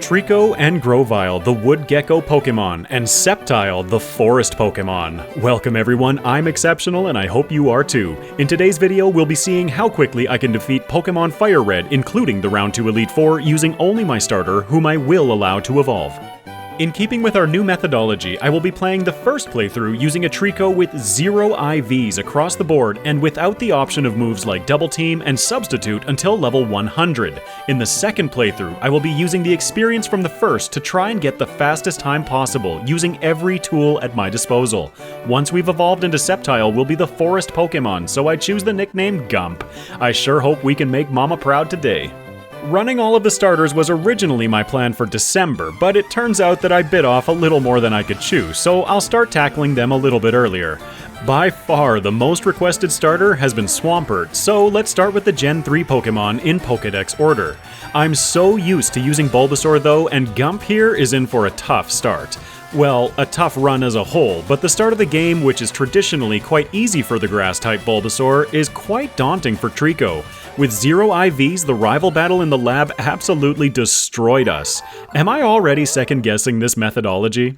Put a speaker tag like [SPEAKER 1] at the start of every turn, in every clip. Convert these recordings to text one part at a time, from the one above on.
[SPEAKER 1] Treecko and Grovyle, the wood gecko Pokemon, and Sceptile, the forest Pokemon. Welcome everyone, I'm Exceptional and I hope you are too. In today's video, we'll be seeing how quickly I can defeat Pokemon FireRed, including the Round 2 Elite Four, using only my starter, whom I will allow to evolve. In keeping with our new methodology, I will be playing the first playthrough using a Treecko with 0 IVs across the board and without the option of moves like Double Team and Substitute until level 100. In the second playthrough, I will be using the experience from the first to try and get the fastest time possible, using every tool at my disposal. Once we've evolved into Sceptile, we'll be the forest Pokemon, so I choose the nickname Gump. I sure hope we can make Mama proud today. Running all of the starters was originally my plan for December, but it turns out that I bit off a little more than I could chew, so I'll start tackling them a little bit earlier. By far, the most requested starter has been Swampert, so let's start with the Gen 3 Pokemon in Pokédex order. I'm so used to using Bulbasaur though, and Gump here is in for a tough start. Well, a tough run as a whole, but the start of the game, which is traditionally quite easy for the Grass-type Bulbasaur, is quite daunting for Treecko. With 0 IVs, the rival battle in the lab absolutely destroyed us. Am I already second-guessing this methodology?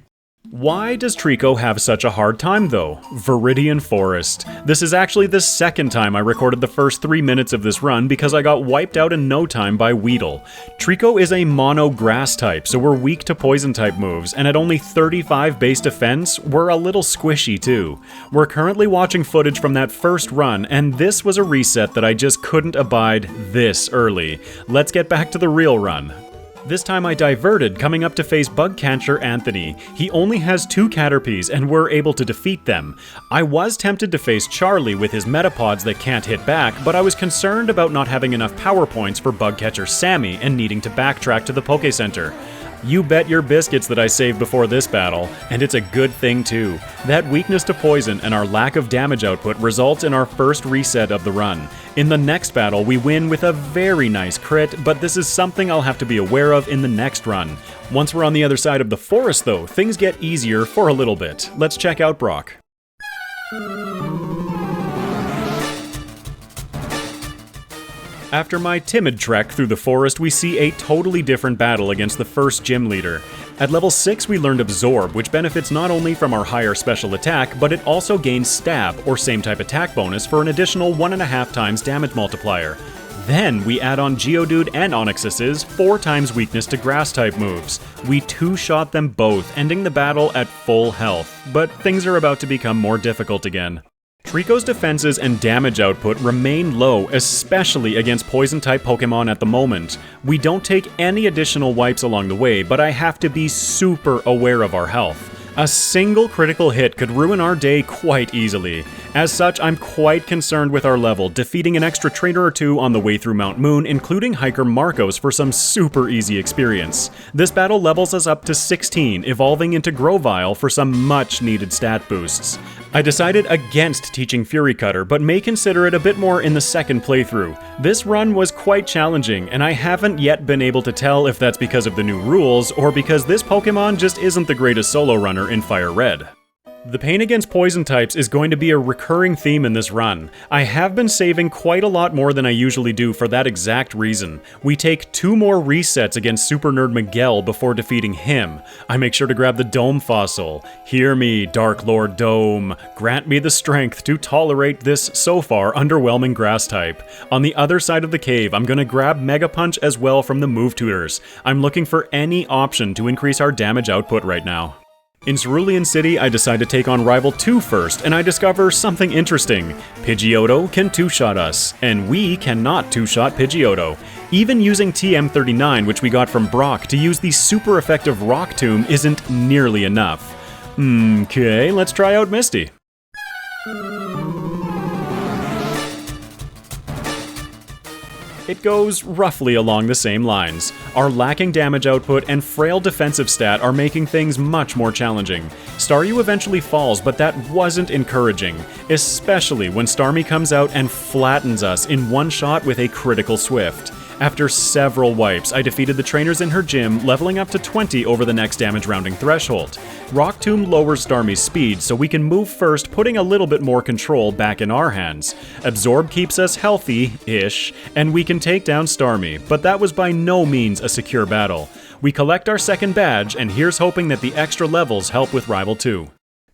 [SPEAKER 1] Why does Treecko have such a hard time though? Viridian Forest. This is actually the second time I recorded the first 3 minutes of this run because I got wiped out in no time by Weedle. Treecko is a mono grass type, so we're weak to poison type moves, and at only 35 base defense, we're a little squishy too. We're currently watching footage from that first run, and this was a reset that I just couldn't abide this early. Let's get back to the real run. This time I diverted, coming up to face Bugcatcher Anthony. He only has 2 Caterpies, and we're able to defeat them. I was tempted to face Charlie with his Metapods that can't hit back, but I was concerned about not having enough power points for Bugcatcher Sammy and needing to backtrack to the Poké Center. You bet your biscuits that I saved before this battle, and it's a good thing too. That weakness to poison and our lack of damage output results in our first reset of the run. In the next battle, we win with a very nice crit, but this is something I'll have to be aware of in the next run. Once we're on the other side of the forest though, things get easier for a little bit. Let's check out Brock. After my timid trek through the forest, we see a totally different battle against the first gym leader. At level 6 we learned Absorb, which benefits not only from our higher special attack, but it also gains Stab, or same type attack bonus, for an additional 1.5 times damage multiplier. Then we add on Geodude and Onix's 4 times weakness to grass type moves. We two-shot them both, ending the battle at full health, but things are about to become more difficult again. Treecko's defenses and damage output remain low, especially against poison-type Pokemon at the moment. We don't take any additional wipes along the way, but I have to be super aware of our health. A single critical hit could ruin our day quite easily. As such, I'm quite concerned with our level, defeating an extra trainer or 2 on the way through Mount Moon, including Hiker Marcos for some super easy experience. This battle levels us up to 16, evolving into Grovyle for some much needed stat boosts. I decided against teaching Fury Cutter, but may consider it a bit more in the second playthrough. This run was quite challenging, and I haven't yet been able to tell if that's because of the new rules, or because this Pokemon just isn't the greatest solo runner in FireRed. The pain against poison types is going to be a recurring theme in this run. I have been saving quite a lot more than I usually do for that exact reason. We take 2 more resets against Super Nerd Miguel before defeating him. I make sure to grab the Dome Fossil. Hear me, Dark Lord Dome. Grant me the strength to tolerate this so far underwhelming grass type. On the other side of the cave, I'm gonna grab Mega Punch as well from the move tutors. I'm looking for any option to increase our damage output right now. In Cerulean City, I decide to take on Rival 2 first, and I discover something interesting. Pidgeotto can 2-shot us, and we cannot 2-shot Pidgeotto. Even using TM39, which we got from Brock, to use the super effective Rock Tomb isn't nearly enough. Okay, let's try out Misty. It goes roughly along the same lines. Our lacking damage output and frail defensive stat are making things much more challenging. Staryu eventually falls, but that wasn't encouraging, especially when Starmie comes out and flattens us in one shot with a critical Swift. After several wipes, I defeated the trainers in her gym, leveling up to 20 over the next damage rounding threshold. Rock Tomb lowers Starmie's speed, so we can move first, putting a little bit more control back in our hands. Absorb keeps us healthy-ish, and we can take down Starmie, but that was by no means a secure battle. We collect our second badge, and here's hoping that the extra levels help with Rival 2.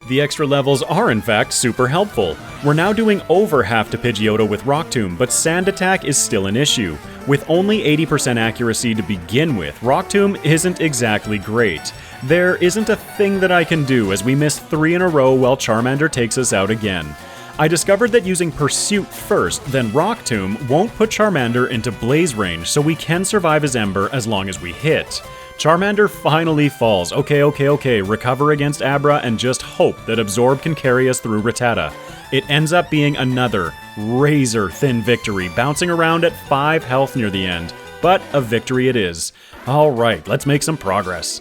[SPEAKER 1] The extra levels are in fact super helpful. We're now doing over half to Pidgeotto with Rock Tomb, but Sand Attack is still an issue. With only 80% accuracy to begin with, Rock Tomb isn't exactly great. There isn't a thing that I can do as we miss 3 in a row while Charmander takes us out again. I discovered that using Pursuit first, then Rock Tomb, won't put Charmander into Blaze range, so we can survive as Ember as long as we hit. Charmander finally falls. Okay, recover against Abra and just hope that Absorb can carry us through Rattata. It ends up being another razor-thin victory, bouncing around at 5 health near the end. But a victory it is. Alright, let's make some progress.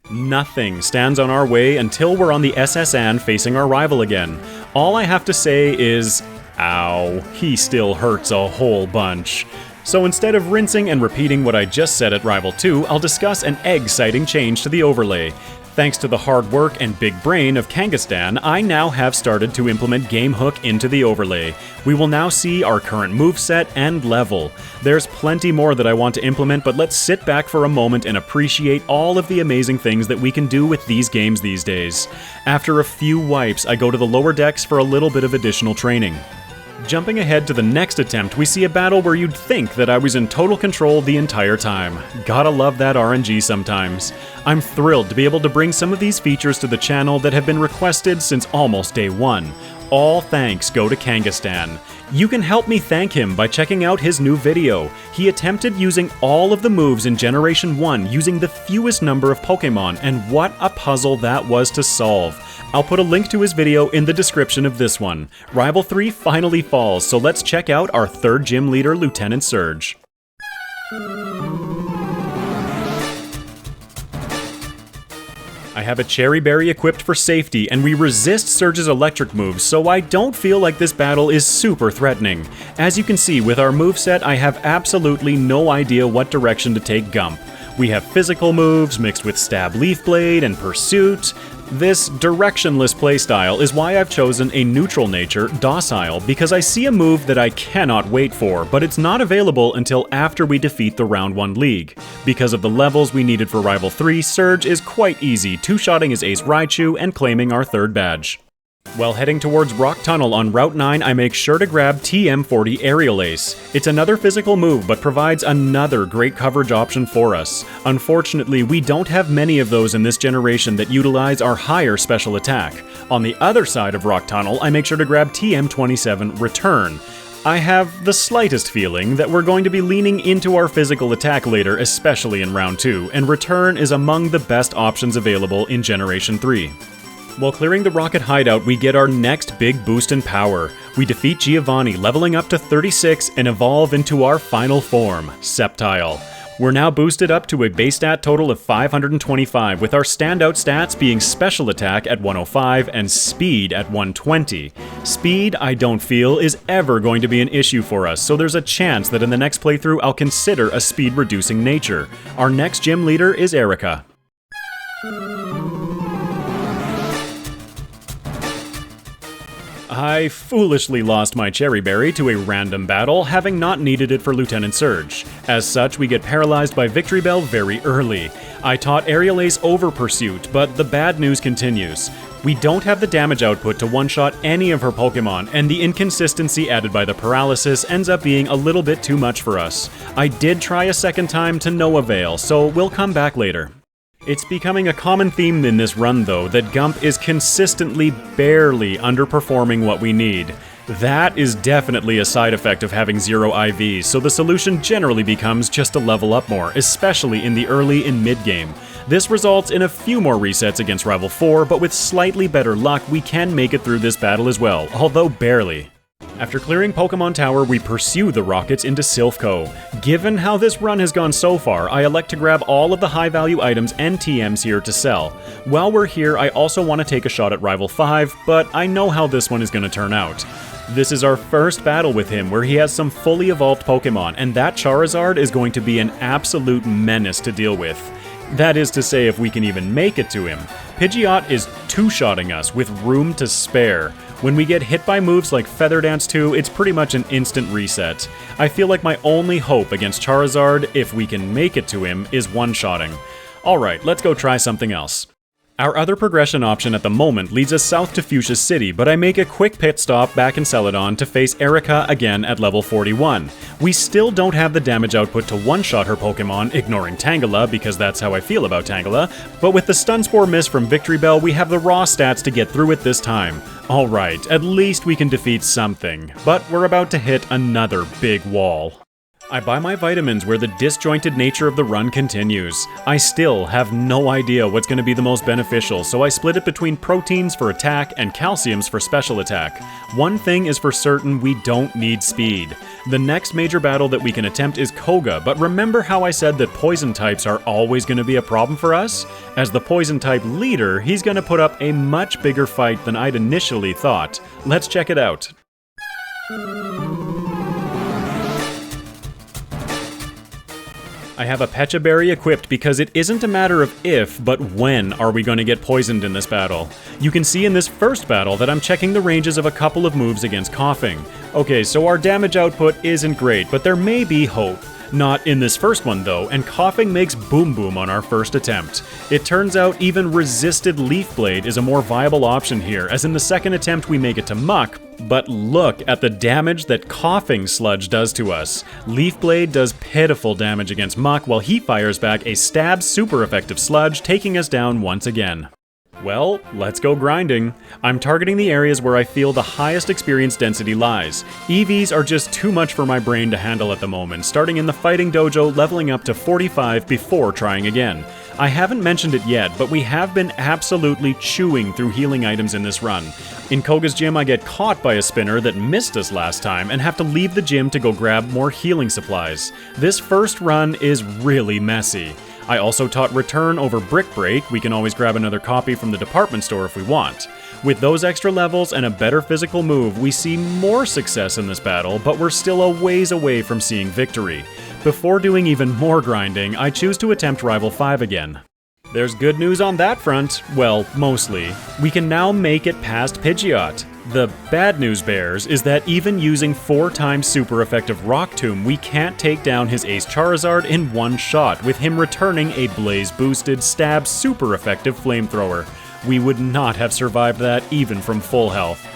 [SPEAKER 1] Nothing stands on our way until we're on the SS Anne facing our rival again. All I have to say is, ow, he still hurts a whole bunch. So instead of rinsing and repeating what I just said at Rival 2, I'll discuss an egg sighting change to the overlay. Thanks to the hard work and big brain of Kangaskhan, I now have started to implement Game Hook into the overlay. We will now see our current moveset and level. There's plenty more that I want to implement, but let's sit back for a moment and appreciate all of the amazing things that we can do with these games these days. After a few wipes, I go to the lower decks for a little bit of additional training. Jumping ahead to the next attempt, we see a battle where you'd think that I was in total control the entire time. Gotta love that RNG sometimes. I'm thrilled to be able to bring some of these features to the channel that have been requested since almost day one. All thanks go to Kangaskhan. You can help me thank him by checking out his new video. He attempted using all of the moves in Generation 1 using the fewest number of Pokémon, and what a puzzle that was to solve. I'll put a link to his video in the description of this one. Rival 3 finally falls, so let's check out our third gym leader, Lieutenant Surge. I have a Cherry Berry equipped for safety, and we resist Surge's electric moves, so I don't feel like this battle is super threatening. As you can see, with our moveset, I have absolutely no idea what direction to take Gump. We have physical moves mixed with Stab Leaf Blade and Pursuit. This directionless playstyle is why I've chosen a neutral nature, Docile, because I see a move that I cannot wait for, but it's not available until after we defeat the Round 1 League. Because of the levels we needed for Rival 3, Surge is quite easy, two-shotting his Ace Raichu and claiming our third badge. While heading towards Rock Tunnel on Route 9, I make sure to grab TM40 Aerial Ace. It's another physical move, but provides another great coverage option for us. Unfortunately, we don't have many of those in this generation that utilize our higher special attack. On the other side of Rock Tunnel, I make sure to grab TM27 Return. I have the slightest feeling that we're going to be leaning into our physical attack later, especially in Round 2, and Return is among the best options available in Generation 3. While clearing the Rocket Hideout, we get our next big boost in power. We defeat Giovanni, leveling up to 36, and evolve into our final form, Sceptile. We're now boosted up to a base stat total of 525, with our standout stats being Special Attack at 105 and Speed at 120. Speed, I don't feel, is ever going to be an issue for us, so there's a chance that in the next playthrough I'll consider a speed-reducing nature. Our next gym leader is Erica. I foolishly lost my Cherry Berry to a random battle, having not needed it for Lieutenant Surge. As such, we get paralyzed by Victory Bell very early. I taught Aerial Ace over Pursuit, but the bad news continues. We don't have the damage output to one-shot any of her Pokémon, and the inconsistency added by the paralysis ends up being a little bit too much for us. I did try a second time to no avail, so we'll come back later. It's becoming a common theme in this run, though, that Gump is consistently barely underperforming what we need. That is definitely a side effect of having zero IVs, so the solution generally becomes just to level up more, especially in the early and mid-game. This results in a few more resets against Rival 4, but with slightly better luck, we can make it through this battle as well, although barely. After clearing Pokemon Tower, we pursue the Rockets into Silphco. Given how this run has gone so far, I elect to grab all of the high-value items and TMs here to sell. While we're here, I also want to take a shot at Rival 5, but I know how this one is going to turn out. This is our first battle with him, where he has some fully evolved Pokemon, and that Charizard is going to be an absolute menace to deal with. That is to say, if we can even make it to him. Pidgeot is two-shotting us with room to spare. When we get hit by moves like Feather Dance 2, it's pretty much an instant reset. I feel like my only hope against Charizard, if we can make it to him, is one-shotting. Alright, let's go try something else. Our other progression option at the moment leads us south to Fuchsia City, but I make a quick pit stop back in Celadon to face Erica again at level 41. We still don't have the damage output to one-shot her Pokemon, ignoring Tangela, because that's how I feel about Tangela, but with the Stun Spore miss from Victory Bell, we have the raw stats to get through it this time. Alright, at least we can defeat something, but we're about to hit another big wall. I buy my vitamins where the disjointed nature of the run continues. I still have no idea what's going to be the most beneficial, so I split it between proteins for attack and calciums for special attack. One thing is for certain, we don't need speed. The next major battle that we can attempt is Koga, but remember how I said that poison types are always going to be a problem for us? As the poison type leader, he's going to put up a much bigger fight than I'd initially thought. Let's check it out. I have a Pecha Berry equipped because it isn't a matter of if, but when are we going to get poisoned in this battle. You can see in this first battle that I'm checking the ranges of a couple of moves against Coughing. Okay, so our damage output isn't great, but there may be hope. Not in this first one though, and Coughing makes Boom Boom on our first attempt. It turns out even resisted Leaf Blade is a more viable option here, as in the second attempt we make it to Muck, but look at the damage that Coughing Sludge does to us. Leaf Blade does pitiful damage against Muck while he fires back a stab super effective Sludge, taking us down once again. Well, let's go grinding. I'm targeting the areas where I feel the highest experience density lies. EVs are just too much for my brain to handle at the moment, starting in the Fighting Dojo, leveling up to 45 before trying again. I haven't mentioned it yet, but we have been absolutely chewing through healing items in this run. In Koga's gym, I get caught by a spinner that missed us last time and have to leave the gym to go grab more healing supplies. This first run is really messy. I also taught Return over Brick Break. We can always grab another copy from the department store if we want. With those extra levels and a better physical move, we see more success in this battle, but we're still a ways away from seeing victory. Before doing even more grinding, I choose to attempt Rival 5 again. There's good news on that front. Well, mostly. We can now make it past Pidgeot. The bad news bears is that even using 4 times super effective Rock Tomb, we can't take down his Ace Charizard in one shot, with him returning a Blaze boosted stab super effective Flamethrower. We would not have survived that even from full health.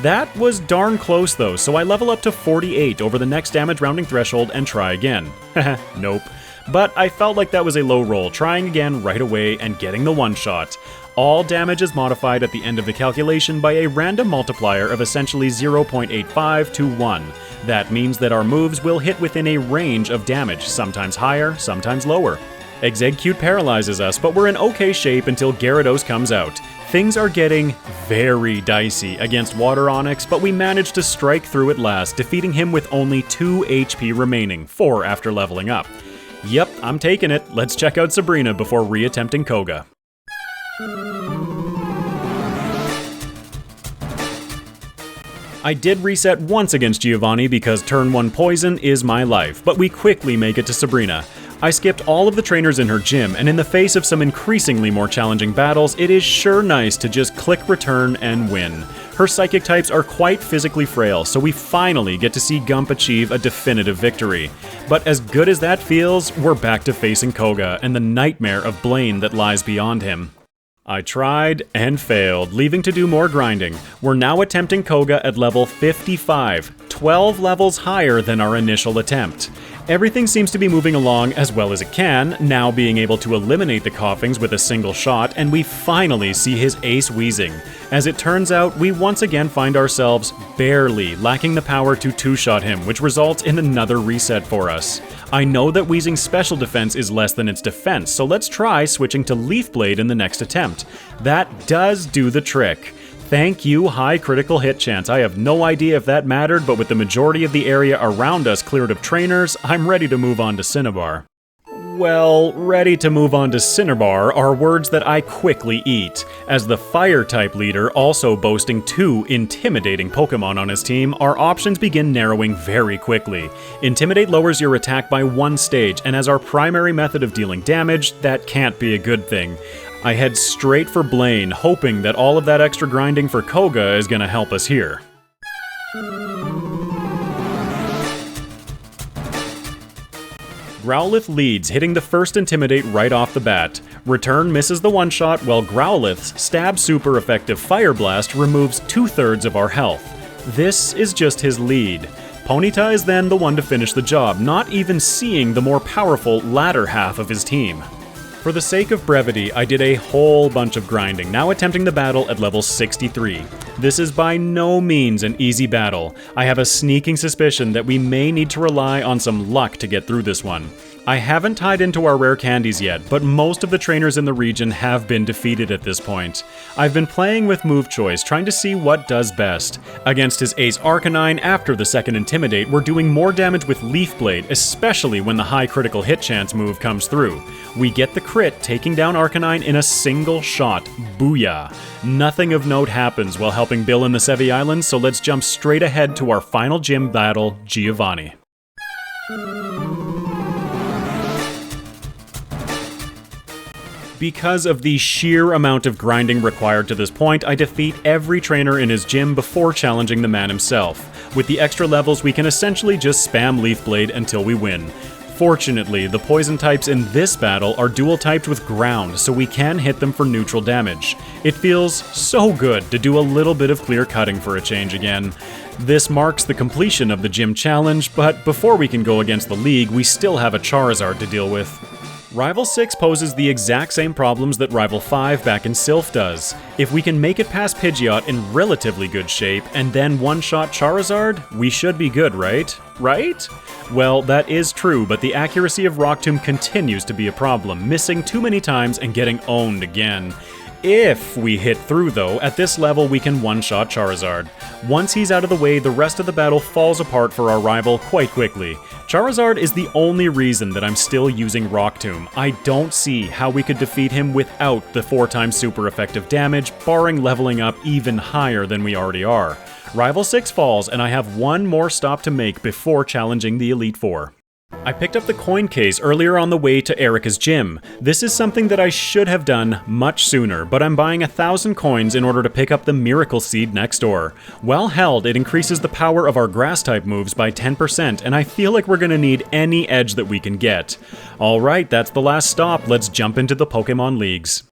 [SPEAKER 1] That was darn close though, so I level up to 48 over the next damage rounding threshold and try again. Nope. But I felt like that was a low roll, trying again right away and getting the one shot. All damage is modified at the end of the calculation by a random multiplier of essentially 0.85 to 1. That means that our moves will hit within a range of damage, sometimes higher, sometimes lower. Exegcute paralyzes us, but we're in okay shape until Gyarados comes out. Things are getting very dicey against Water Onix, but we manage to strike through at last, defeating him with only 2 HP remaining, 4 after leveling up. Yep, I'm taking it. Let's check out Sabrina before re-attempting Koga. I did reset once against Giovanni because turn 1 poison is my life, but we quickly make it to Sabrina. I skipped all of the trainers in her gym, and in the face of some increasingly more challenging battles, it is sure nice to just click return and win. Her psychic types are quite physically frail, so we finally get to see Gump achieve a definitive victory. But as good as that feels, we're back to facing Koga and the nightmare of Blaine that lies beyond him. I tried and failed, leaving to do more grinding. We're now attempting Koga at level 55, 12 levels higher than our initial attempt. Everything seems to be moving along as well as it can, now being able to eliminate the Coughings with a single shot, and we finally see his Ace Wheezing. As it turns out, we once again find ourselves barely lacking the power to two-shot him, which results in another reset for us. I know that Wheezing's special defense is less than its defense, so let's try switching to Leaf Blade in the next attempt. That does do the trick. Thank you, high critical hit chance. I have no idea if that mattered, but with the majority of the area around us cleared of trainers, I'm ready to move on to Cinnabar. Well, ready to move on to Cinnabar are words that I quickly eat. As the Fire-type leader, also boasting 2 intimidating Pokemon on his team, our options begin narrowing very quickly. Intimidate lowers your attack by 1 stage, and as our primary method of dealing damage, that can't be a good thing. I head straight for Blaine, hoping that all of that extra grinding for Koga is gonna help us here. Growlithe leads, hitting the first Intimidate right off the bat. Return misses the one-shot, while Growlithe's Stab super effective Fire Blast removes 2/3 of our health. This is just his lead. Ponyta is then the one to finish the job, not even seeing the more powerful latter half of his team. For the sake of brevity, I did a whole bunch of grinding, now attempting the battle at level 63. This is by no means an easy battle. I have a sneaking suspicion that we may need to rely on some luck to get through this one. I haven't tied into our rare candies yet, but most of the trainers in the region have been defeated at this point. I've been playing with move choice, trying to see what does best. Against his Ace Arcanine after the second Intimidate, we're doing more damage with Leaf Blade, especially when the high critical hit chance move comes through. We get the crit, taking down Arcanine in a single shot. Booyah! Nothing of note happens while helping Bill in the Sevi Islands, so let's jump straight ahead to our final gym battle, Giovanni. Because of the sheer amount of grinding required to this point, I defeat every trainer in his gym before challenging the man himself. With the extra levels, we can essentially just spam Leaf Blade until we win. Fortunately, the poison types in this battle are dual typed with ground, so we can hit them for neutral damage. It feels so good to do a little bit of clear cutting for a change again. This marks the completion of the gym challenge, but before we can go against the League, we still have a Charizard to deal with. Rival 6 poses the exact same problems that Rival 5 back in Sylph does. If we can make it past Pidgeot in relatively good shape, and then one-shot Charizard, we should be good, right? Right? Well, that is true, but the accuracy of Rock Tomb continues to be a problem, missing too many times and getting owned again. If we hit through though, at this level we can one-shot Charizard. Once he's out of the way, the rest of the battle falls apart for our rival quite quickly. Charizard is the only reason that I'm still using Rock Tomb. I don't see how we could defeat him without the 4x super effective damage, barring leveling up even higher than we already are. Rival 6 falls, and I have one more stop to make before challenging the Elite Four. I picked up the coin case earlier on the way to Erica's gym. This is something that I should have done much sooner, but I'm buying 1,000 coins in order to pick up the Miracle Seed next door. Well held, it increases the power of our grass-type moves by 10%, and I feel like we're gonna need any edge that we can get. Alright, that's the last stop. Let's jump into the Pokemon Leagues.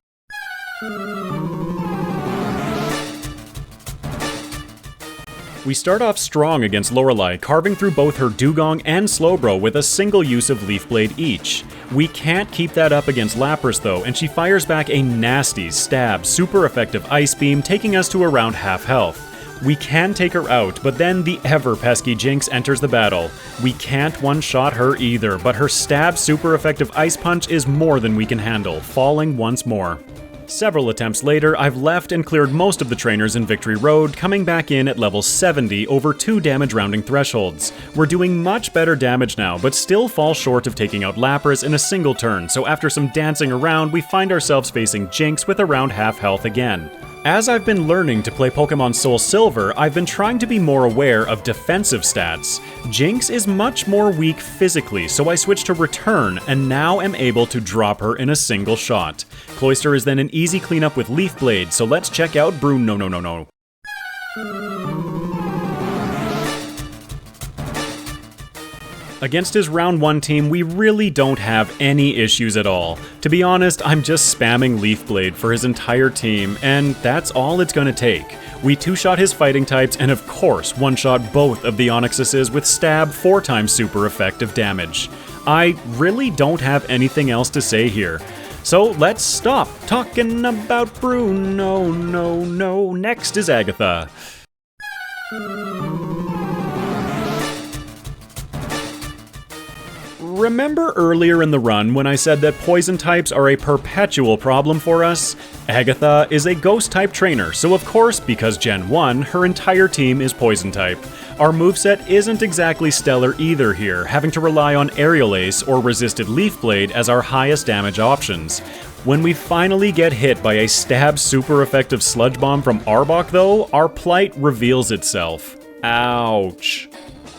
[SPEAKER 1] We start off strong against Lorelei, carving through both her Dugong and Slowbro with a single use of Leaf Blade each. We can't keep that up against Lapras though, and she fires back a nasty stab, super effective Ice Beam, taking us to around half health. We can take her out, but then the ever-pesky Jinx enters the battle. We can't one-shot her either, but her stab super effective Ice Punch is more than we can handle, falling once more. Several attempts later, I've left and cleared most of the trainers in Victory Road, coming back in at level 70 over 2 damage rounding thresholds. We're doing much better damage now, but still fall short of taking out Lapras in a single turn, so after some dancing around, we find ourselves facing Jinx with around half health again. As I've been learning to play Pokemon Soul Silver, I've been trying to be more aware of defensive stats. Jinx is much more weak physically, so I switched to Return, and now am able to drop her in a single shot. Cloyster is then an easy cleanup with Leaf Blade, so let's check out Brew No. Against his round 1 team, we really don't have any issues at all. To be honest, I'm just spamming Leaf Blade for his entire team, and that's all it's gonna take. We 2-shot his fighting types, and of course, 1-shot both of the Onyxuses with Stab 4x super effective damage. I really don't have anything else to say here. So let's stop talking about Bruno. No. Next is Agatha. Remember earlier in the run when I said that poison types are a perpetual problem for us? Agatha is a ghost type trainer, so of course, because Gen 1, her entire team is poison type. Our moveset isn't exactly stellar either here, having to rely on Aerial Ace or Resisted Leaf Blade as our highest damage options. When we finally get hit by a stab super effective Sludge Bomb from Arbok though, our plight reveals itself. Ouch.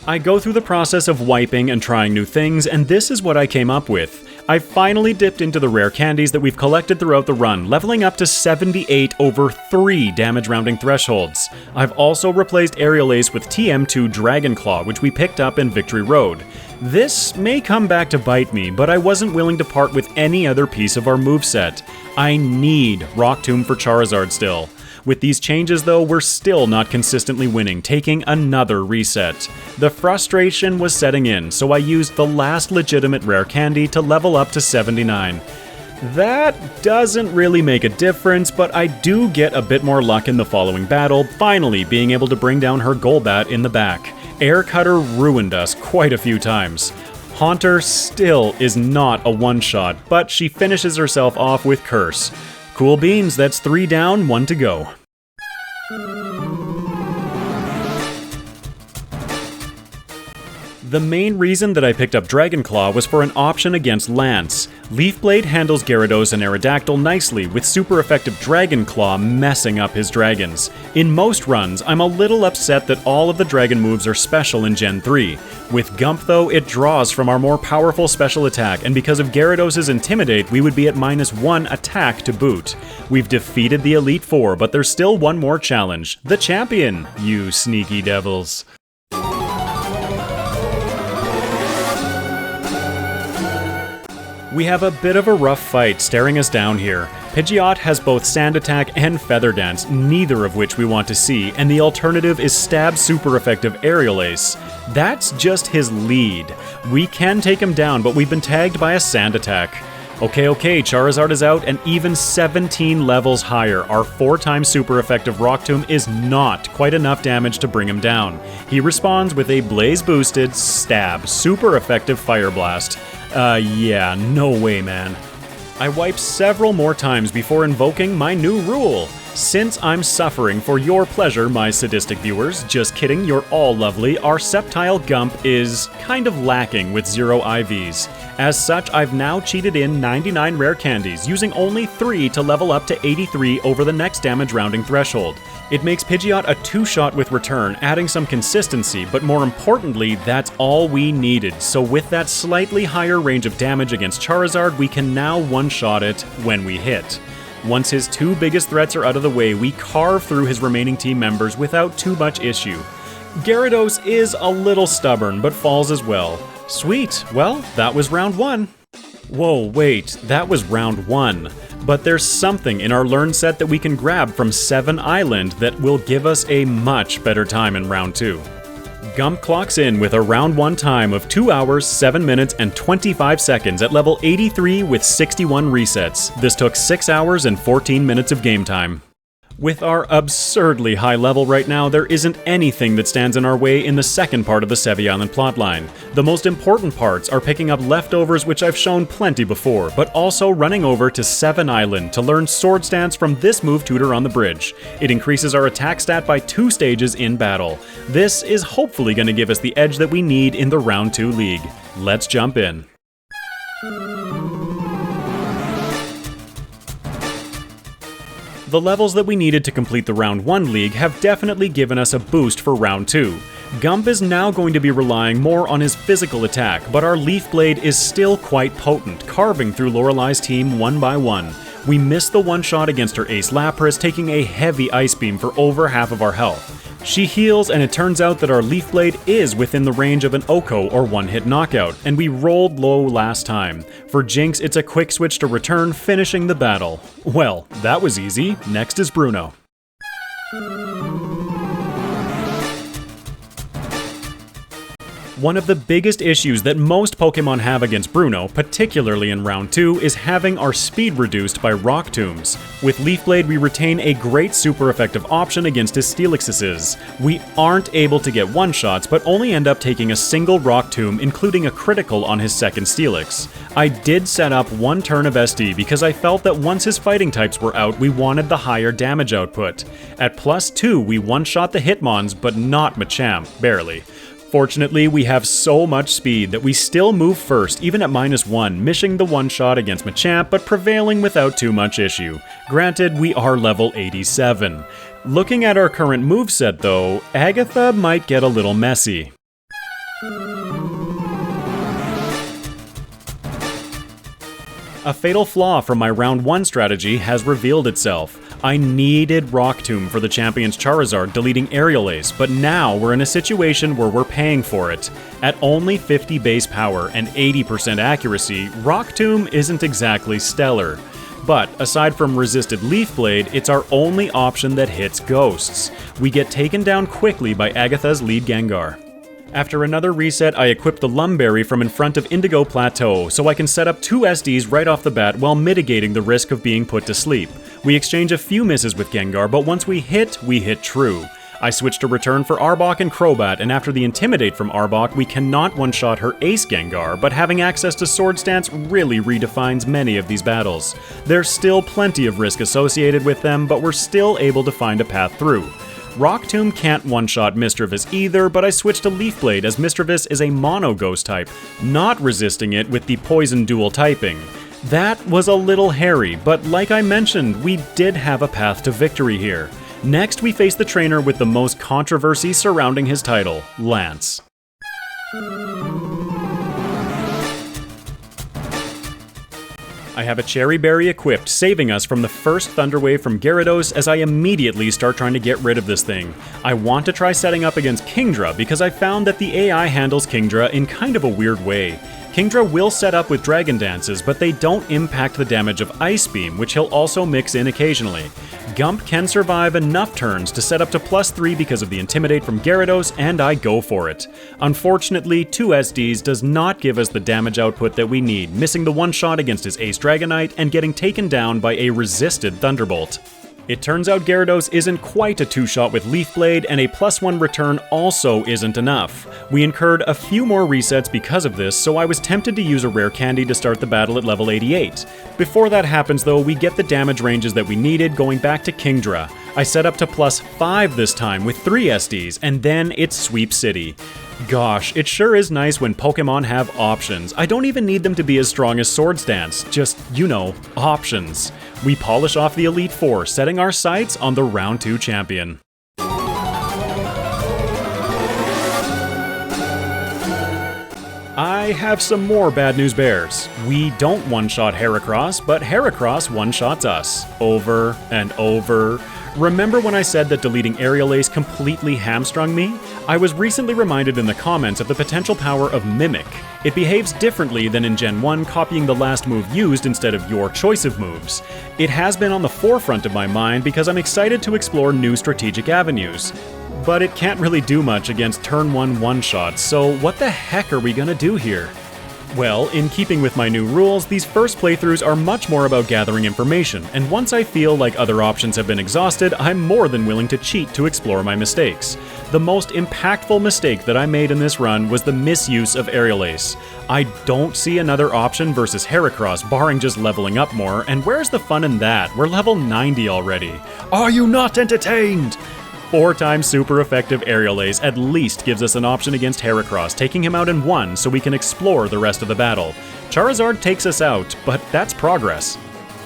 [SPEAKER 1] I go through the process of wiping and trying new things, and this is what I came up with. I finally dipped into the rare candies that we've collected throughout the run, leveling up to 78 over 3 damage rounding thresholds. I've also replaced Aerial Ace with TM2 Dragon Claw, which we picked up in Victory Road. This may come back to bite me, but I wasn't willing to part with any other piece of our moveset. I need Rock Tomb for Charizard still. With these changes though, we're still not consistently winning, taking another reset. The frustration was setting in, so I used the last legitimate rare candy to level up to 79. That doesn't really make a difference, but I do get a bit more luck in the following battle, finally being able to bring down her Golbat in the back. Air Cutter ruined us quite a few times. Haunter still is not a one-shot, but she finishes herself off with Curse. Cool beans, that's 3 down, 1 to go. The main reason that I picked up Dragon Claw was for an option against Lance. Leaf Blade handles Gyarados and Aerodactyl nicely, with super effective Dragon Claw messing up his dragons. In most runs, I'm a little upset that all of the dragon moves are special in Gen 3. With Gump though, it draws from our more powerful special attack, and because of Gyarados' Intimidate, we would be at -1 attack to boot. We've defeated the Elite Four, but there's still one more challenge. The Champion, you sneaky devils. We have a bit of a rough fight staring us down here. Pidgeot has both Sand Attack and Feather Dance, neither of which we want to see, and the alternative is Stab super effective Aerial Ace. That's just his lead. We can take him down, but we've been tagged by a Sand Attack. Okay, Charizard is out, and even 17 levels higher, our 4-time super effective Rock Tomb is not quite enough damage to bring him down. He responds with a Blaze boosted Stab super effective Fire Blast. Yeah, no way, man. I wipe several more times before invoking my new rule. Since I'm suffering for your pleasure, my sadistic viewers, just kidding, you're all lovely, our Sceptile Gump is kind of lacking with 0 IVs. As such, I've now cheated in 99 rare candies, using only 3 to level up to 83 over the next damage rounding threshold. It makes Pidgeot a 2-shot with return, adding some consistency, but more importantly, that's all we needed. So with that slightly higher range of damage against Charizard, we can now one-shot it when we hit. Once his 2 biggest threats are out of the way, we carve through his remaining team members without too much issue. Gyarados is a little stubborn, but falls as well. Sweet, well, that was round 1. Whoa, wait, that was round 1. But there's something in our learn set that we can grab from 7 Island that will give us a much better time in round 2. Gump clocks in with a round 1 time of 2 hours, 7 minutes, and 25 seconds at level 83 with 61 resets. This took 6 hours and 14 minutes of game time. With our absurdly high level right now, there isn't anything that stands in our way in the second part of the Sevi Island plotline. The most important parts are picking up leftovers, which I've shown plenty before, but also running over to 7 Island to learn Sword Stance from this move tutor on the bridge. It increases our attack stat by 2 stages in battle. This is hopefully going to give us the edge that we need in the round 2 league. Let's jump in. The levels that we needed to complete the round 1 league have definitely given us a boost for round 2. Gump is now going to be relying more on his physical attack, but our Leaf Blade is still quite potent, carving through Lorelei's team one by one. We missed the one-shot against her Ace Lapras, taking a heavy Ice Beam for over half of our health. She heals, and it turns out that our Leaf Blade is within the range of an Oko or one-hit knockout, and we rolled low last time. For Jinx, it's a quick switch to return, finishing the battle. Well, that was easy. Next is Bruno. One of the biggest issues that most Pokemon have against Bruno, particularly in round 2, is having our speed reduced by Rock Tombs. With Leaf Blade, we retain a great super effective option against his Steelixes. We aren't able to get one-shots, but only end up taking a single Rock Tomb, including a critical on his second Steelix. I did set up 1 turn of SD because I felt that once his fighting types were out, we wanted the higher damage output. At +2, we one-shot the Hitmons, but not Machamp, barely. Fortunately, we have so much speed that we still move first, even at -1, missing the one-shot against Machamp, but prevailing without too much issue. Granted, we are level 87. Looking at our current moveset though, Agatha might get a little messy. A fatal flaw from my round 1 strategy has revealed itself. I needed Rock Tomb for the champion's Charizard, deleting Aerial Ace, but now we're in a situation where we're paying for it. At only 50 base power and 80% accuracy, Rock Tomb isn't exactly stellar. But aside from resisted Leaf Blade, it's our only option that hits ghosts. We get taken down quickly by Agatha's lead Gengar. After another reset, I equipped the Lumberry from in front of Indigo Plateau, so I can set up 2 SDs right off the bat while mitigating the risk of being put to sleep. We exchange a few misses with Gengar, but once we hit true. I switched to Return for Arbok and Crobat, and after the Intimidate from Arbok, we cannot one-shot her Ace Gengar, but having access to Swords Dance really redefines many of these battles. There's still plenty of risk associated with them, but we're still able to find a path through. Rock Tomb can't one-shot Misdreavus either, but I switched to Leaf Blade as Misdreavus is a mono ghost type, not resisting it with the poison dual typing. That was a little hairy, but like I mentioned, we did have a path to victory here. Next, we face the trainer with the most controversy surrounding his title, Lance. I have a Cherry Berry equipped, saving us from the first Thunder Wave from Gyarados as I immediately start trying to get rid of this thing. I want to try setting up against Kingdra because I found that the AI handles Kingdra in kind of a weird way. Kingdra will set up with Dragon Dances, but they don't impact the damage of Ice Beam, which he'll also mix in occasionally. Gump can survive enough turns to set up to +3 because of the Intimidate from Gyarados, and I go for it. Unfortunately, 2 SDs does not give us the damage output that we need, missing the one-shot against his Ace Dragonite and getting taken down by a resisted Thunderbolt. It turns out Gyarados isn't quite a 2-shot with Leaf Blade, and a +1 return also isn't enough. We incurred a few more resets because of this, so I was tempted to use a rare candy to start the battle at level 88. Before that happens though, we get the damage ranges that we needed going back to Kingdra. I set up to +5 this time with 3 SDs, and then it's Sweep City. Gosh, it sure is nice when Pokemon have options. I don't even need them to be as strong as Swords Dance, just, you know, options. We polish off the Elite Four, setting our sights on the Round 2 champion. I have some more bad news bears. We don't one-shot Heracross, but Heracross one-shots us. Over and over. Remember when I said that deleting Aerial Ace completely hamstrung me? I was recently reminded in the comments of the potential power of Mimic. It behaves differently than in Gen 1, copying the last move used instead of your choice of moves. It has been on the forefront of my mind because I'm excited to explore new strategic avenues. But it can't really do much against turn 1 one-shots, so what the heck are we gonna do here? Well, in keeping with my new rules, these first playthroughs are much more about gathering information, and once I feel like other options have been exhausted, I'm more than willing to cheat to explore my mistakes. The most impactful mistake that I made in this run was the misuse of Aerial Ace. I don't see another option versus Heracross barring just leveling up more, and where's the fun in that? We're level 90 already. Are you not entertained? 4 times super effective Aerial Ace at least gives us an option against Heracross, taking him out in 1 so we can explore the rest of the battle. Charizard takes us out, but that's progress.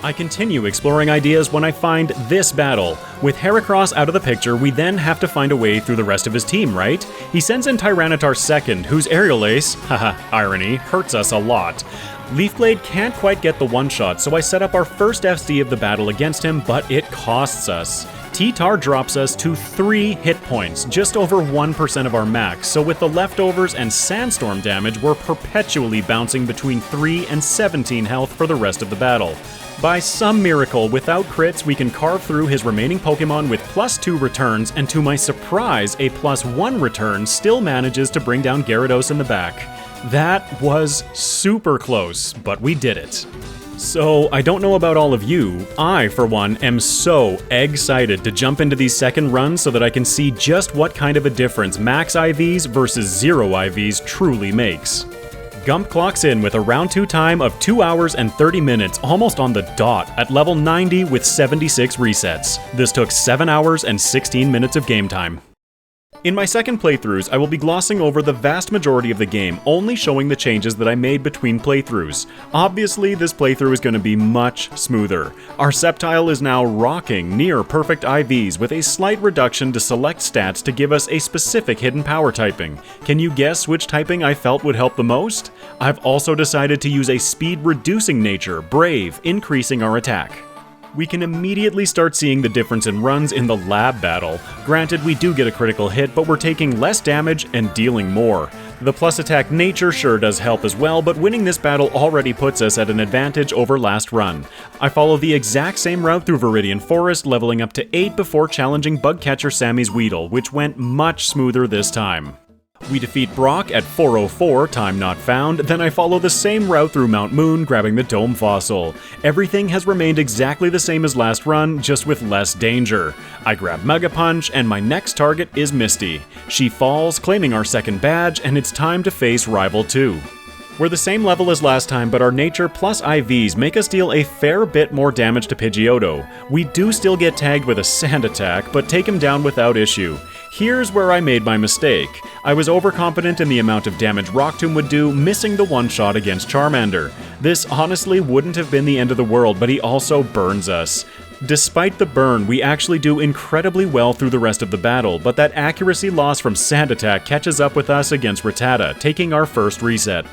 [SPEAKER 1] I continue exploring ideas when I find this battle. With Heracross out of the picture, we then have to find a way through the rest of his team, right? He sends in Tyranitar second, whose Aerial Ace, haha, irony, hurts us a lot. Leaf Blade can't quite get the one-shot, so I set up our first FD of the battle against him, but it costs us. T-Tar drops us to 3 hit points, just over 1% of our max, so with the leftovers and Sandstorm damage, we're perpetually bouncing between 3 and 17 health for the rest of the battle. By some miracle, without crits, we can carve through his remaining Pokemon with +2 returns, and to my surprise, a +1 return still manages to bring down Gyarados in the back. That was super close, but we did it. So, I don't know about all of you, I, for one, am so excited to jump into these second runs so that I can see just what kind of a difference max IVs versus 0 IVs truly makes. Gump clocks in with a round 2 time of 2 hours and 30 minutes, almost on the dot, at level 90 with 76 resets. This took 7 hours and 16 minutes of game time. In my second playthroughs, I will be glossing over the vast majority of the game, only showing the changes that I made between playthroughs. Obviously, this playthrough is going to be much smoother. Our Sceptile is now rocking near perfect IVs with a slight reduction to select stats to give us a specific hidden power typing. Can you guess which typing I felt would help the most? I've also decided to use a speed-reducing nature, Brave, increasing our attack. We can immediately start seeing the difference in runs in the lab battle. Granted, we do get a critical hit, but we're taking less damage and dealing more. The plus attack nature sure does help as well, but winning this battle already puts us at an advantage over last run. I follow the exact same route through Viridian Forest, leveling up to 8 before challenging Bugcatcher Sammy's Weedle, which went much smoother this time. We defeat Brock at 404, time not found, then I follow the same route through Mount Moon, grabbing the Dome Fossil. Everything has remained exactly the same as last run, just with less danger. I grab Mega Punch, and my next target is Misty. She falls, claiming our second badge, and it's time to face Rival 2. We're the same level as last time, but our nature plus IVs make us deal a fair bit more damage to Pidgeotto. We do still get tagged with a sand attack, but take him down without issue. Here's where I made my mistake. I was overconfident in the amount of damage Rock Tomb would do, missing the one-shot against Charmander. This honestly wouldn't have been the end of the world, but he also burns us. Despite the burn, we actually do incredibly well through the rest of the battle, but that accuracy loss from Sand Attack catches up with us against Rattata, taking our first reset.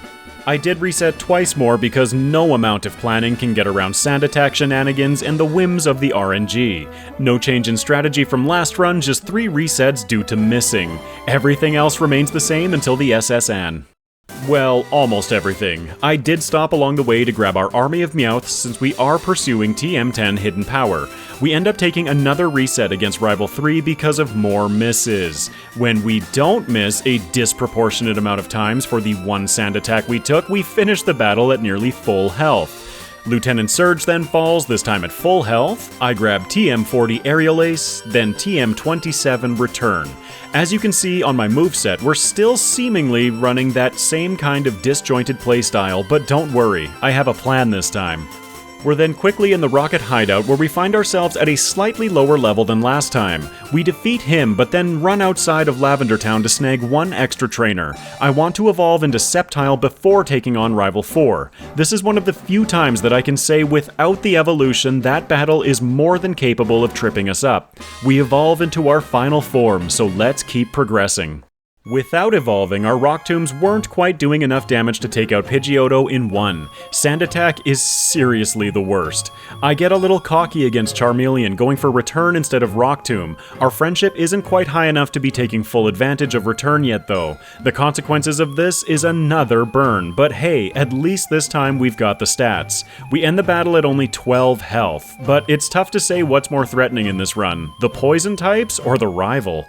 [SPEAKER 1] I did reset twice more because no amount of planning can get around Sand Attack shenanigans and the whims of the RNG. No change in strategy from last run, just 3 resets due to missing. Everything else remains the same until the SSN. Well, almost everything. I did stop along the way to grab our army of Meowths since we are pursuing TM10 Hidden Power. We end up taking another reset against Rival 3 because of more misses. When we don't miss a disproportionate amount of times for the one sand attack we took, we finish the battle at nearly full health. Lieutenant Surge then falls, this time at full health. I grab TM40 Aerial Ace, then TM27 Return. As you can see on my moveset, we're still seemingly running that same kind of disjointed playstyle, but don't worry, I have a plan this time. We're then quickly in the Rocket Hideout where we find ourselves at a slightly lower level than last time. We defeat him, but then run outside of Lavender Town to snag one extra trainer. I want to evolve into Sceptile before taking on Rival 4. This is one of the few times that I can say without the evolution, that battle is more than capable of tripping us up. We evolve into our final form, so let's keep progressing. Without evolving, our Rock Tombs weren't quite doing enough damage to take out Pidgeotto in one. Sand Attack is seriously the worst. I get a little cocky against Charmeleon, going for Return instead of Rock Tomb. Our friendship isn't quite high enough to be taking full advantage of Return yet though. The consequences of this is another burn, but hey, at least this time we've got the stats. We end the battle at only 12 health, but it's tough to say what's more threatening in this run, the poison types or the rival.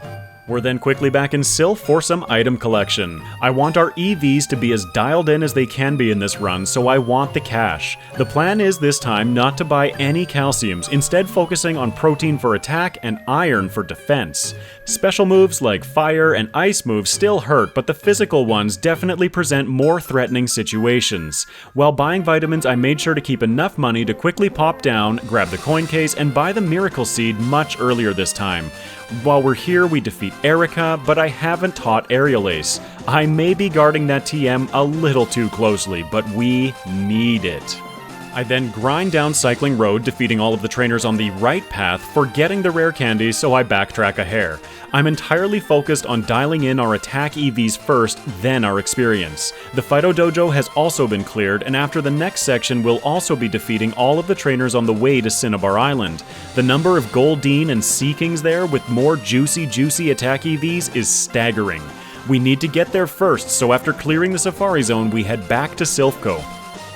[SPEAKER 1] We're then quickly back in Sylph for some item collection. I want our EVs to be as dialed in as they can be in this run, so I want the cash. The plan is this time not to buy any calciums, instead focusing on protein for attack and iron for defense. Special moves like fire and ice moves still hurt, but the physical ones definitely present more threatening situations. While buying vitamins, I made sure to keep enough money to quickly pop down, grab the coin case, and buy the Miracle Seed much earlier this time. While we're here, we defeat Erica, but I haven't taught Aerial Ace. I may be guarding that TM a little too closely, but we need it. I then grind down Cycling Road, defeating all of the trainers on the right path, forgetting the rare candies, so I backtrack a hair. I'm entirely focused on dialing in our attack EVs first, then our experience. The Fido Dojo has also been cleared, and after the next section we'll also be defeating all of the trainers on the way to Cinnabar Island. The number of Goldeen and Sea Kings there with more juicy attack EVs is staggering. We need to get there first, so after clearing the Safari Zone we head back to Silphco.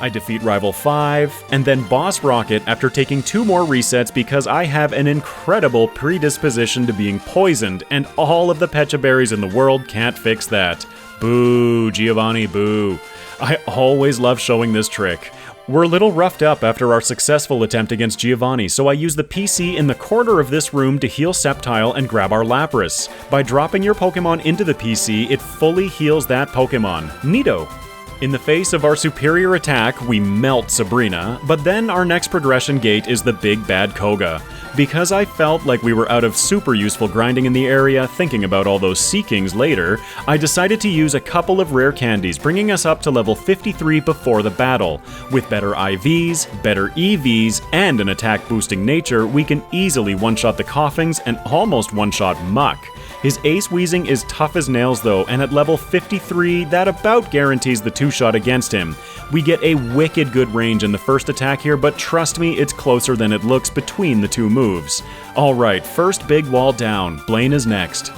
[SPEAKER 1] I defeat Rival 5, and then Boss Rocket after taking 2 more resets because I have an incredible predisposition to being poisoned, and all of the Pecha Berries in the world can't fix that. Boo, Giovanni, boo. I always love showing this trick. We're a little roughed up after our successful attempt against Giovanni, so I use the PC in the corner of this room to heal Sceptile and grab our Lapras. By dropping your Pokemon into the PC, it fully heals that Pokemon. Neato. In the face of our superior attack, we melt Sabrina, but then our next progression gate is the big bad Koga. Because I felt like we were out of super useful grinding in the area, thinking about all those seekings later, I decided to use a couple of rare candies, bringing us up to level 53 before the battle. With better IVs, better EVs, and an attack-boosting nature, we can easily one-shot the Coughings and almost one-shot Muck. His Ace Wheezing is tough as nails though, and at level 53, that about guarantees the two-shot against him. We get a wicked good range in the first attack here, but trust me, it's closer than it looks between the two moves. Alright, first big wall down, Blaine is next.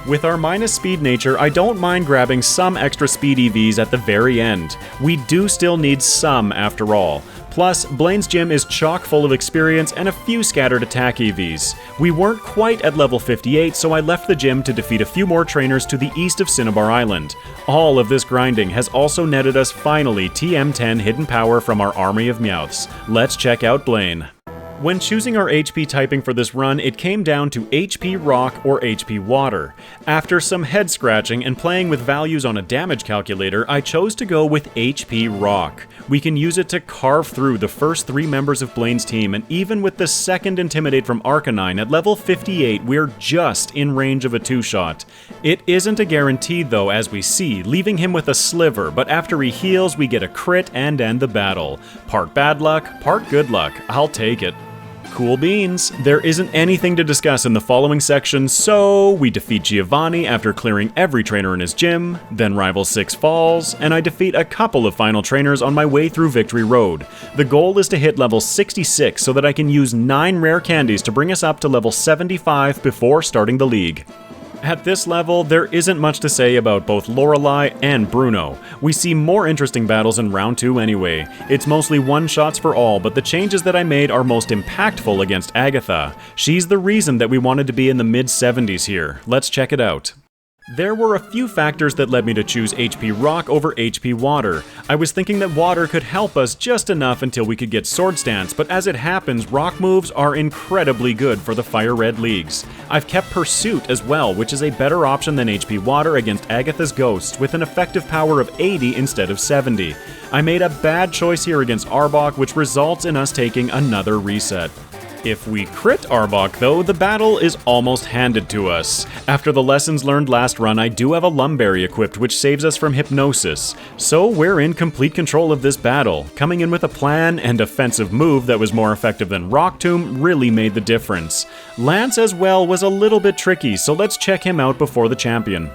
[SPEAKER 1] With our minus speed nature, I don't mind grabbing some extra speed EVs at the very end. We do still need some after all. Plus, Blaine's gym is chock full of experience and a few scattered attack EVs. We weren't quite at level 58, so I left the gym to defeat a few more trainers to the east of Cinnabar Island. All of this grinding has also netted us finally TM10 hidden power from our army of Meowths. Let's check out Blaine. When choosing our HP typing for this run, it came down to HP Rock or HP Water. After some head scratching and playing with values on a damage calculator, I chose to go with HP Rock. We can use it to carve through the first three members of Blaine's team, and even with the second Intimidate from Arcanine at level 58, we're just in range of a two-shot. It isn't a guarantee though, as we see, leaving him with a sliver, but after he heals, we get a crit and end the battle. Part bad luck, part good luck. I'll take it. Cool beans. There isn't anything to discuss in the following section, so we defeat Giovanni after clearing every trainer in his gym, then Rival 6 falls, and I defeat a couple of final trainers on my way through Victory Road. The goal is to hit level 66 so that I can use 9 rare candies to bring us up to level 75 before starting the league. At this level, there isn't much to say about both Lorelei and Bruno. We see more interesting battles in round 2 anyway. It's mostly one-shots for all, but the changes that I made are most impactful against Agatha. She's the reason that we wanted to be in the mid-70s here. Let's check it out. There were a few factors that led me to choose HP Rock over HP Water. I was thinking that Water could help us just enough until we could get Sword Stance, but as it happens, Rock moves are incredibly good for the FireRed leagues. I've kept Pursuit as well, which is a better option than HP Water against Agatha's Ghosts, with an effective power of 80 instead of 70. I made a bad choice here against Arbok, which results in us taking another reset. If we crit Arbok though, the battle is almost handed to us. After the lessons learned last run, I do have a Lumberry equipped which saves us from Hypnosis. So we're in complete control of this battle. Coming in with a plan and offensive move that was more effective than Rock Tomb really made the difference. Lance as well was a little bit tricky, so let's check him out before the champion.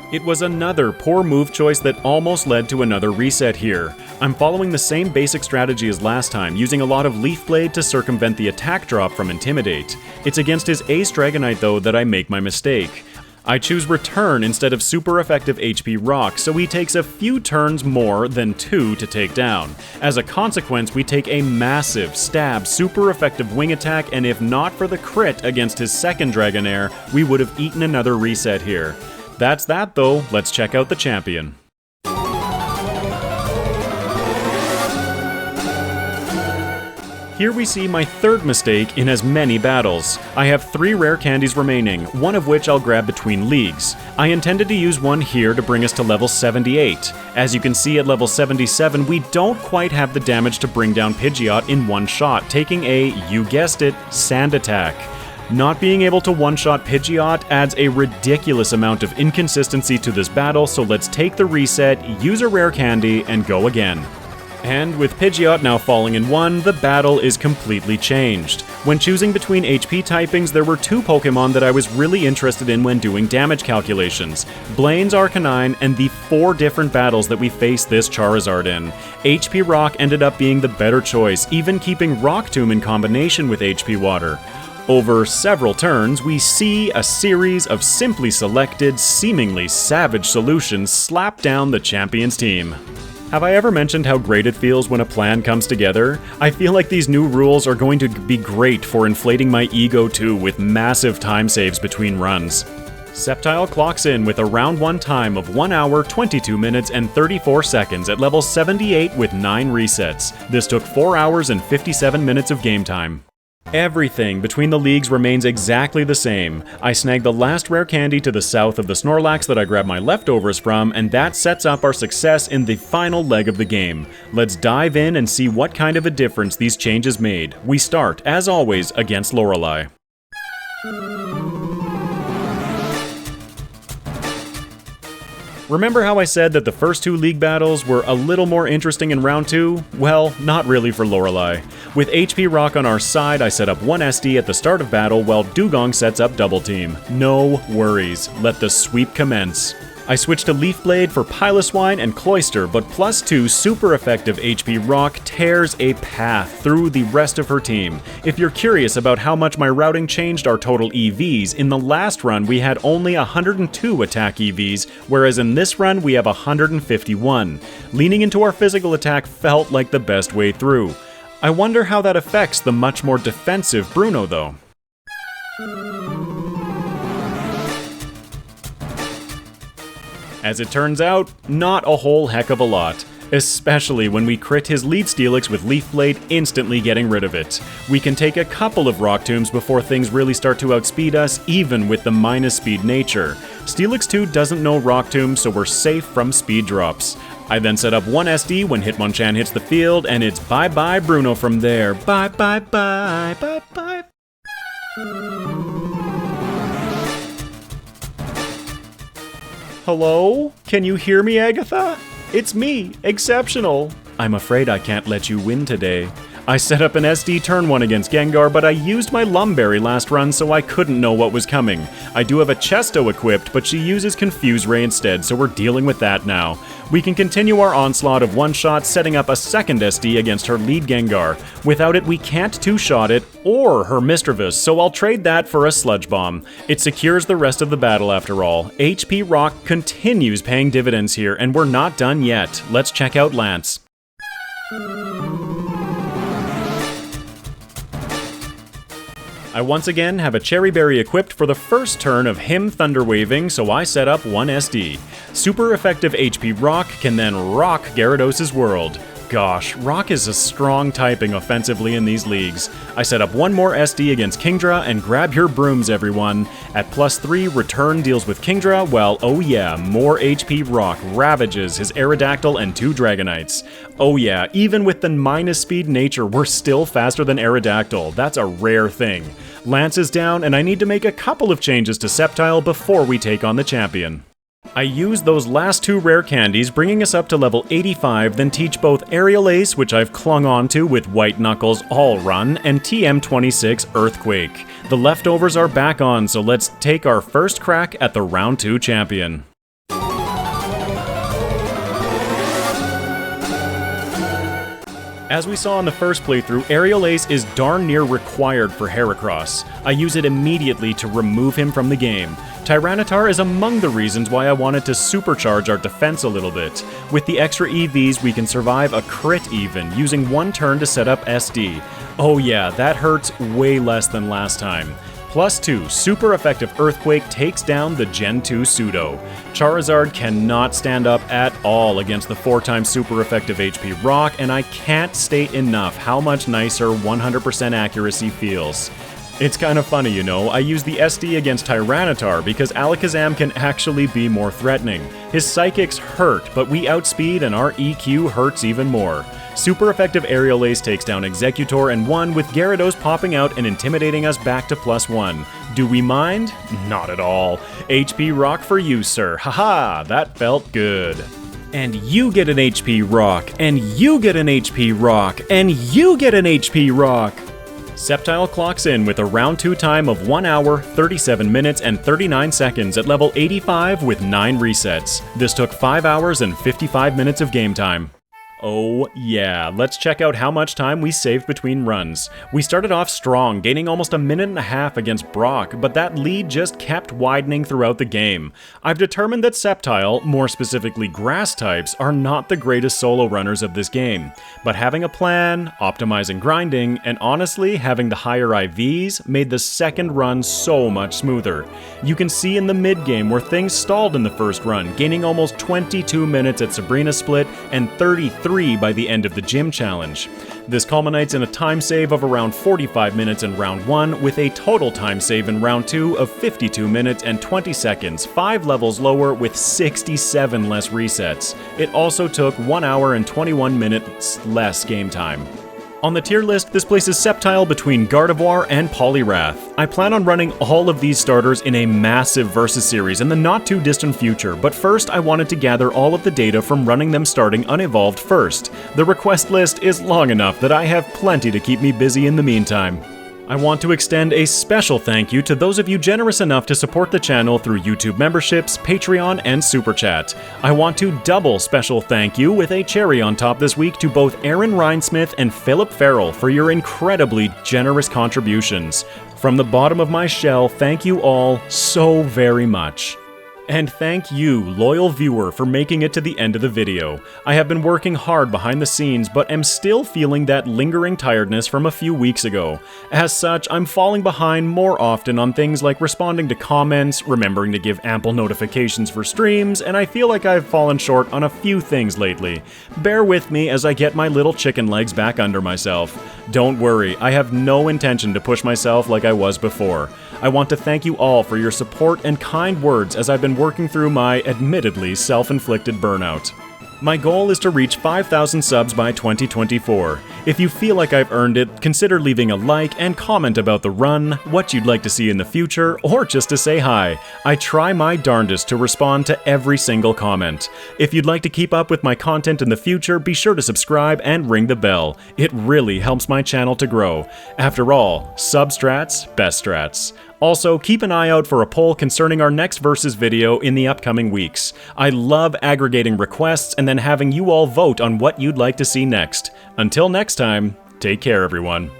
[SPEAKER 1] It was another poor move choice that almost led to another reset here. I'm following the same basic strategy as last time, using a lot of Leaf Blade to circumvent the attack drop from Intimidate. It's against his Ace Dragonite though that I make my mistake. I choose Return instead of super effective HP Rock, so he takes a few turns more than 2 to take down. As a consequence, we take a massive stab super effective wing attack, and if not for the crit against his second Dragonair, we would have eaten another reset here. That's that though, let's check out the champion. Here we see my third mistake in as many battles. I have 3 rare candies remaining, one of which I'll grab between leagues. I intended to use one here to bring us to level 78. As you can see at level 77, we don't quite have the damage to bring down Pidgeot in one shot, taking a, you guessed it, Sand Attack. Not being able to one-shot Pidgeot adds a ridiculous amount of inconsistency to this battle, so let's take the reset, use a rare candy, and go again. And with Pidgeot now falling in one, the battle is completely changed. When choosing between HP typings, there were 2 Pokemon that I was really interested in when doing damage calculations. Blaine's Arcanine and the 4 different battles that we faced this Charizard in. HP Rock ended up being the better choice, even keeping Rock Tomb in combination with HP Water. Over several turns, we see a series of simply selected, seemingly savage solutions slap down the champion's team. Have I ever mentioned how great it feels when a plan comes together? I feel like these new rules are going to be great for inflating my ego too, with massive time saves between runs. Sceptile clocks in with a round 1 time of 1 hour, 22 minutes, and 34 seconds at level 78 with 9 resets. This took 4 hours and 57 minutes of game time. Everything between the leagues remains exactly the same. I snagged the last rare candy to the south of the Snorlax that I grabbed my leftovers from, and that sets up our success in the final leg of the game. Let's dive in and see what kind of a difference these changes made. We start, as always, against Lorelei. Remember how I said that the first two league battles were a little more interesting in round 2? Well, not really for Lorelei. With HP Rock on our side, I set up one SD at the start of battle while Dugong sets up double team. No worries, let the sweep commence. I switched to Leaf Blade for Piloswine and Cloyster, but +2 super effective HP Rock tears a path through the rest of her team. If you're curious about how much my routing changed our total EVs, in the last run we had only 102 attack EVs, whereas in this run we have 151. Leaning into our physical attack felt like the best way through. I wonder how that affects the much more defensive Bruno though. As it turns out, not a whole heck of a lot. Especially when we crit his lead Steelix with Leaf Blade, instantly getting rid of it. We can take a couple of Rock Tombs before things really start to outspeed us, even with the minus speed nature. Steelix 2 doesn't know Rock Tomb, so we're safe from speed drops. I then set up one SD when Hitmonchan hits the field, and it's bye-bye Bruno from there. Bye-bye-bye, bye-bye. Hello? Can you hear me, Agatha? It's me, Exceptional. I'm afraid I can't let you win today. I set up an SD turn 1 against Gengar, but I used my Lumberry last run so I couldn't know what was coming. I do have a Chesto equipped, but she uses Confuse Ray instead, so we're dealing with that now. We can continue our onslaught of one-shots, setting up a second SD against her lead Gengar. Without it, we can't two-shot it, or her Misdreavus, so I'll trade that for a Sludge Bomb. It secures the rest of the battle after all. HP Rock continues paying dividends here, and we're not done yet. Let's check out Lance. I once again have a Cherry Berry equipped for the first turn of him Thunder Waving, so I set up one SD. Super effective HP Rock can then rock Gyarados' world. Gosh, Rock is a strong typing offensively in these leagues. I set up one more SD against Kingdra, and grab your brooms, everyone. At +3, Return deals with Kingdra, while oh yeah, more HP Rock ravages his Aerodactyl and 2 Dragonites. Oh yeah, even with the minus speed nature, we're still faster than Aerodactyl. That's a rare thing. Lance is down, and I need to make a couple of changes to Sceptile before we take on the champion. I use those last 2 rare candies, bringing us up to level 85, then teach both Aerial Ace, which I've clung on to with White Knuckles all run, and TM26 Earthquake. The leftovers are back on, so let's take our first crack at the round 2 champion. As we saw in the first playthrough, Aerial Ace is darn near required for Heracross. I use it immediately to remove him from the game. Tyranitar is among the reasons why I wanted to supercharge our defense a little bit. With the extra EVs, we can survive a crit even, using one turn to set up SD. Oh yeah, that hurts way less than last time. +2, super effective Earthquake takes down the Gen 2 Pseudo. Charizard cannot stand up at all against the 4x super effective HP Rock, and I can't state enough how much nicer 100% accuracy feels. It's kind of funny, you know, I use the SD against Tyranitar because Alakazam can actually be more threatening. His Psychics hurt, but we outspeed and our EQ hurts even more. Super effective Aerial Ace takes down Executor and 1 with Gyarados popping out and intimidating us back to +1. Do we mind? Not at all. HP Rock for you, sir. Haha, that felt good. And you get an HP Rock, and you get an HP Rock, and you get an HP Rock! Sceptile clocks in with a round 2 time of 1 hour, 37 minutes, and 39 seconds at level 85 with 9 resets. This took 5 hours and 55 minutes of game time. Oh yeah, let's check out how much time we saved between runs. We started off strong, gaining almost a minute and a half against Brock, but that lead just kept widening throughout the game. I've determined that Sceptile, more specifically grass types, are not the greatest solo runners of this game. But having a plan, optimizing grinding, and honestly having the higher IVs made the second run so much smoother. You can see in the mid-game where things stalled in the first run, gaining almost 22 minutes at Sabrina Split and 33 3 by the end of the gym challenge. This culminates in a time save of around 45 minutes in round 1, with a total time save in round 2 of 52 minutes and 20 seconds, 5 levels lower with 67 less resets. It also took 1 hour and 21 minutes less game time. On the tier list, this places Sceptile between Gardevoir and Poliwrath. I plan on running all of these starters in a massive Versus series in the not too distant future, but first I wanted to gather all of the data from running them starting unevolved first. The request list is long enough that I have plenty to keep me busy in the meantime. I want to extend a special thank you to those of you generous enough to support the channel through YouTube memberships, Patreon, and Super Chat. I want to double special thank you with a cherry on top this week to both Aaron Rhinesmith and Philip Farrell for your incredibly generous contributions. From the bottom of my shell, thank you all so very much. And thank you, loyal viewer, for making it to the end of the video. I have been working hard behind the scenes, but am still feeling that lingering tiredness from a few weeks ago. As such, I'm falling behind more often on things like responding to comments, remembering to give ample notifications for streams, and I feel like I've fallen short on a few things lately. Bear with me as I get my little chicken legs back under myself. Don't worry, I have no intention to push myself like I was before. I want to thank you all for your support and kind words as I've been working through my, admittedly, self-inflicted burnout. My goal is to reach 5,000 subs by 2024. If you feel like I've earned it, consider leaving a like and comment about the run, what you'd like to see in the future, or just to say hi. I try my darndest to respond to every single comment. If you'd like to keep up with my content in the future, be sure to subscribe and ring the bell. It really helps my channel to grow. After all, substrats, best strats. Also, keep an eye out for a poll concerning our next Versus video in the upcoming weeks. I love aggregating requests and then having you all vote on what you'd like to see next. Until next time, take care everyone.